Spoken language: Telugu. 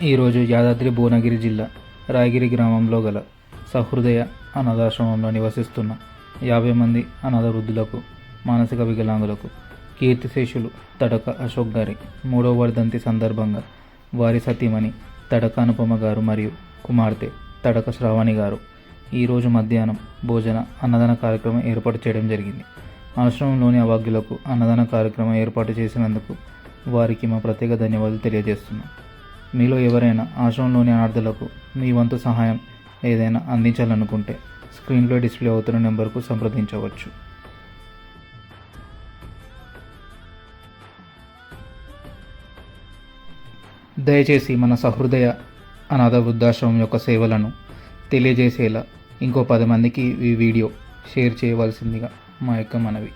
ఈరోజు యాదాద్రి భువనగిరి జిల్లా రాయగిరి గ్రామంలో గల సహృదయ అనాథాశ్రమంలో నివసిస్తున్న 50 మంది అనాథ వృద్ధులకు, మానసిక వికలాంగులకు కీర్తిశేషులు తడక అశోక్ గారి 3వ వర్ధంతి సందర్భంగా వారి సతీమణి తడక అనుపమ గారు మరియు కుమార్తె తడక శ్రావణి గారు ఈరోజు మధ్యాహ్నం భోజన అన్నదాన కార్యక్రమం ఏర్పాటు చేయడం జరిగింది. ఆశ్రమంలోని అభాగ్యులకు అన్నదాన కార్యక్రమం ఏర్పాటు చేసినందుకు వారికి మా ప్రత్యేక ధన్యవాదాలు తెలియజేస్తున్నాం. మీలో ఎవరైనా ఆశ్రమంలోని అనాథులకు మీ వంతు సహాయం ఏదైనా అందించాలనుకుంటే స్క్రీన్లో డిస్ప్లే అవుతున్న నెంబర్కు సంప్రదించవచ్చు. దయచేసి మన సహృదయ అనాథ వృద్ధాశ్రమం యొక్క సేవలను తెలియజేసేలా ఇంకో 10 మందికి ఈ వీడియో షేర్ చేయవలసిందిగా మా యొక్క మనవి.